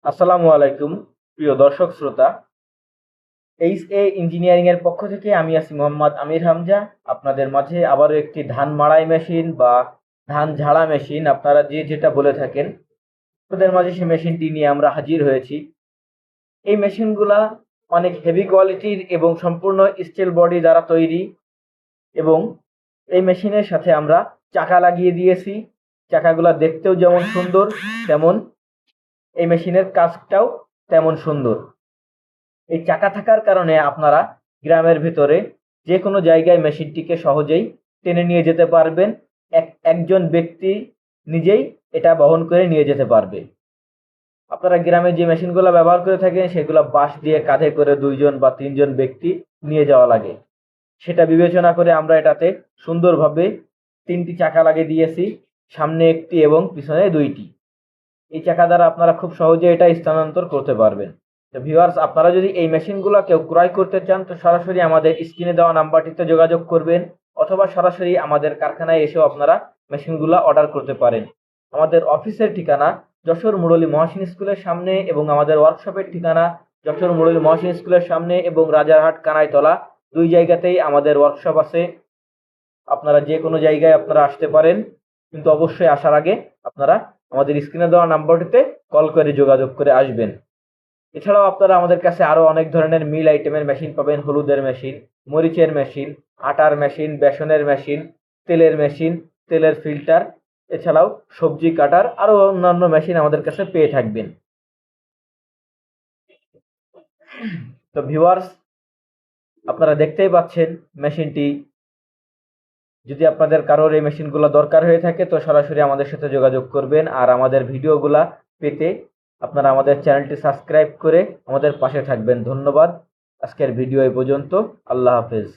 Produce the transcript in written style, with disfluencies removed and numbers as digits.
আসসালামু আলাইকুম প্রিয় দর্শক শ্রোতা। এইচএ ইঞ্জিনিয়ারিং এর পক্ষ থেকে আমি আছি মোহাম্মদ আমির হামজা। আপনাদের মাঝে আবারও একটি ধান মাড়াই মেশিন বা ধান ঝাড়া মেশিন, আপনারা যে যেটা বলে থাকেন, আপনাদের মাঝে সেই মেশিনটি নিয়ে আমরা হাজির হয়েছি। এই মেশিনগুলা অনেক হেভি কোয়ালিটির এবং সম্পূর্ণ স্টিল বডি দ্বারা তৈরি, এবং এই মেশিনের সাথে আমরা চাকা লাগিয়ে দিয়েছি। চাকাগুলা দেখতেও যেমন সুন্দর, তেমন এই মেশিনের কাজটাও তেমন সুন্দর। এই চাকা থাকার কারণে আপনারা গ্রামের ভিতরে যে কোনো জায়গায় মেশিনটিকে সহজেই টেনে নিয়ে যেতে পারবেন। একজন ব্যক্তি নিজেই এটা বহন করে নিয়ে যেতে পারবে। আপনারা গ্রামে যে মেশিনগুলো ব্যবহার করে থাকেন সেগুলো বাঁশ দিয়ে কাঁধে করে 2 জন বা 3 জন ব্যক্তি নিয়ে যাওয়া লাগে। সেটা বিবেচনা করে আমরা এটাতে সুন্দরভাবে 3টি চাকা লাগিয়ে দিয়েছি, সামনে একটি এবং পিছনে 2টি। এই চাকা দ্বারা আপনারা খুব সহজে এটা স্থানান্তর করতে পারবেন। তো ভিউয়ার্স, আপনারা যদি এই মেশিনগুলো কেউ ক্রয় করতে চান তো সরাসরি আমাদের স্ক্রিনে দেওয়া নাম্বারটিতে যোগাযোগ করবেন, অথবা সরাসরি আমাদের কারখানায় এসেও আপনারা মেশিনগুলো অর্ডার করতে পারেন। আমাদের অফিসের ঠিকানা যশোর মুরলী মহসিন স্কুলের সামনে, এবং আমাদের ওয়ার্কশপের ঠিকানা যশোর মুরলী মহসিন স্কুলের সামনে এবং রাজারহাট কানাইতলা, 2 জায়গাতেই আমাদের ওয়ার্কশপ আছে। আপনারা যে কোনো জায়গায় আপনারা আসতে পারেন, কিন্তু অবশ্যই আসার আগে আপনারা আমাদের স্ক্রিনে দেওয়া নাম্বারটিতে কল করে যোগাযোগ করে আসবেন। এছাড়াও আপনারা আমাদের কাছে আরও অনেক ধরনের মিল আইটেমের মেশিন পাবেন: হলুদের মেশিন, মরিচের মেশিন, আটার মেশিন, বেসনের মেশিন, তেলের মেশিন, তেলের ফিল্টার, এছাড়াও সবজি কাটার আরও অন্যান্য মেশিন আমাদের কাছে পেয়ে থাকবেন। তো ভিউয়ার্স, আপনারা দেখতেই পাচ্ছেন মেশিনটি। যদি আপনাদের কারোর এই মেশিনগুলো দরকার হয়ে থাকে তো সরাসরি আমাদের সাথে যোগাযোগ করবেন। আর আমাদের ভিডিওগুলা পেতে আপনারা আমাদের চ্যানেলটি সাবস্ক্রাইব করে আমাদের পাশে থাকবেন। ধন্যবাদ। আজকের ভিডিও এই পর্যন্ত। আল্লাহ হাফেজ।